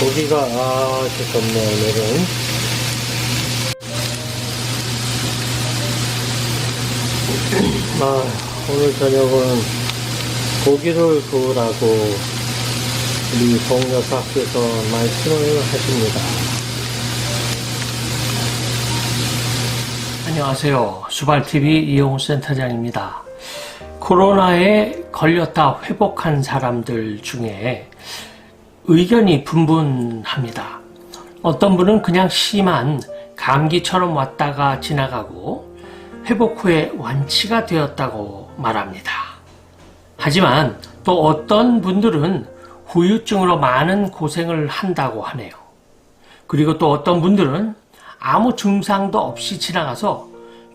고기가 아주 좋네요. 오늘은 오늘 저녁은 고기를 구우라고 우리 동료사께서 말씀을 하십니다. 안녕하세요. 수발TV 이용우 센터장입니다. 코로나에 걸렸다 회복한 사람들 중에 의견이 분분합니다. 어떤 분은 그냥 심한 감기처럼 왔다가 지나가고 회복 후에 완치가 되었다고 말합니다. 하지만 또 어떤 분들은 후유증으로 많은 고생을 한다고 하네요. 그리고 또 어떤 분들은 아무 증상도 없이 지나가서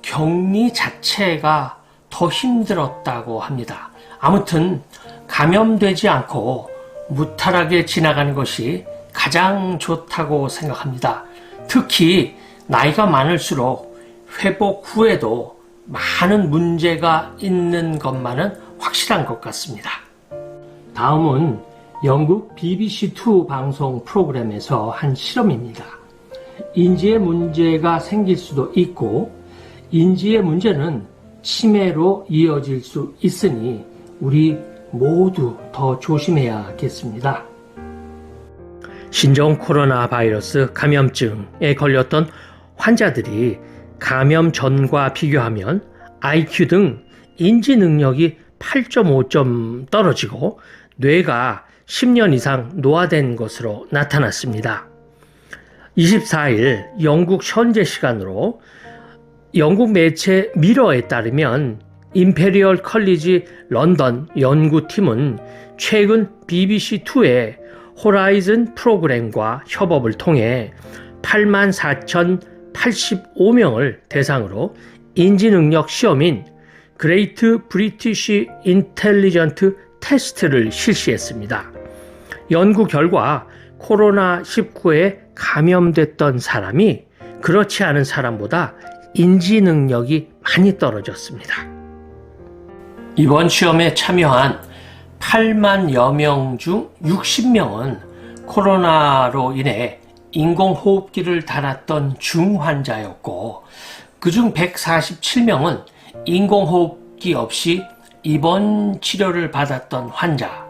격리 자체가 더 힘들었다고 합니다. 아무튼 감염되지 않고 무탈하게 지나가는 것이 가장 좋다고 생각합니다. 특히 나이가 많을수록 회복 후에도 많은 문제가 있는 것만은 확실한 것 같습니다. 다음은 영국 BBC2 방송 프로그램에서 한 실험입니다. 인지에 문제가 생길 수도 있고 인지의 문제는 치매로 이어질 수 있으니 우리 모두 더 조심해야겠습니다. 신종 코로나 바이러스 감염증에 걸렸던 환자들이 감염 전과 비교하면 IQ 등 인지 능력이 8.5점 떨어지고 뇌가 10년 이상 노화된 것으로 나타났습니다. 24일 영국 현재 시간으로 영국 매체 미러에 따르면 임페리얼 컬리지 런던 연구팀은 최근 BBC2의 호라이즌 프로그램과 협업을 통해 84,085명을 대상으로 인지능력 시험인 그레이트 브리티시 인텔리전트 테스트를 실시했습니다. 연구 결과 코로나19에 감염됐던 사람이 그렇지 않은 사람보다 인지 능력이 많이 떨어졌습니다. 이번 시험에 참여한 8만여 명 중 60명은 코로나로 인해 인공호흡기를 달았던 중환자였고 그중 147명은 인공호흡기 없이 입원 치료를 받았던 환자,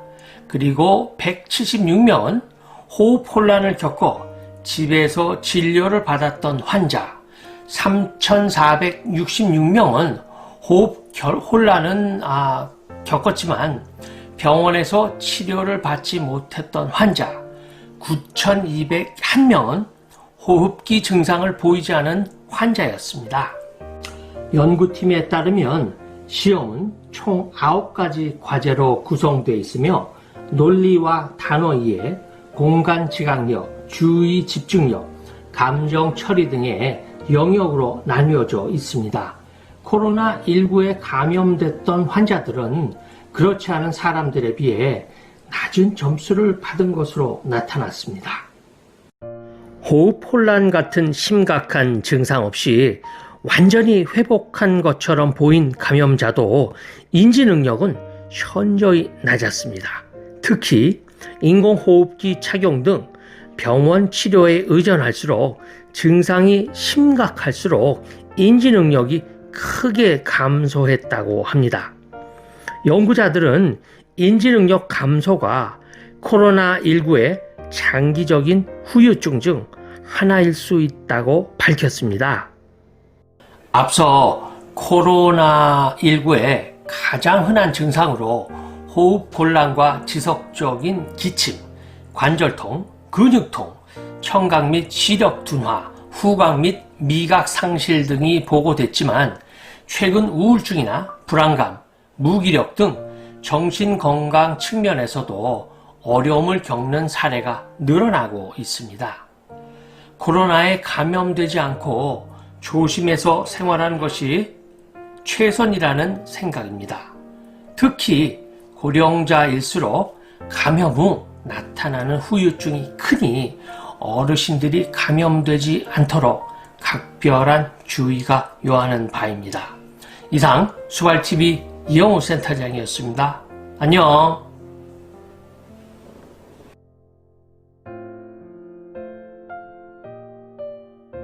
그리고 176명은 호흡 혼란을 겪고 집에서 진료를 받았던 환자, 3,466명은 호흡 혼란은 겪었지만 병원에서 치료를 받지 못했던 환자, 9,201명은 호흡기 증상을 보이지 않은 환자였습니다. 연구팀에 따르면 시험은 총 9가지 과제로 구성되어 있으며 논리와 단어 이해, 공간 지각력, 주의 집중력, 감정 처리 등의 영역으로 나뉘어져 있습니다. 코로나19에 감염됐던 환자들은 그렇지 않은 사람들에 비해 낮은 점수를 받은 것으로 나타났습니다. 호흡 혼란 같은 심각한 증상 없이 완전히 회복한 것처럼 보인 감염자도 인지 능력은 현저히 낮았습니다. 특히 인공호흡기 착용 등 병원 치료에 의존할수록 증상이 심각할수록 인지 능력이 크게 감소했다고 합니다. 연구자들은 인지 능력 감소가 코로나19의 장기적인 후유증 중 하나일 수 있다고 밝혔습니다. 앞서 코로나19의 가장 흔한 증상으로 호흡 곤란과 지속적인 기침, 관절통, 근육통, 청각 및 시력 둔화, 후각 및 미각 상실 등이 보고됐지만 최근 우울증이나 불안감, 무기력 등 정신건강 측면에서도 어려움을 겪는 사례가 늘어나고 있습니다. 코로나에 감염되지 않고 조심해서 생활하는 것이 최선이라는 생각입니다. 특히 고령자일수록 감염 후 나타나는 후유증이 크니 어르신들이 감염되지 않도록 각별한 주의가 요하는 바입니다. 이상 수발TV 이용우 센터장이었습니다. 안녕.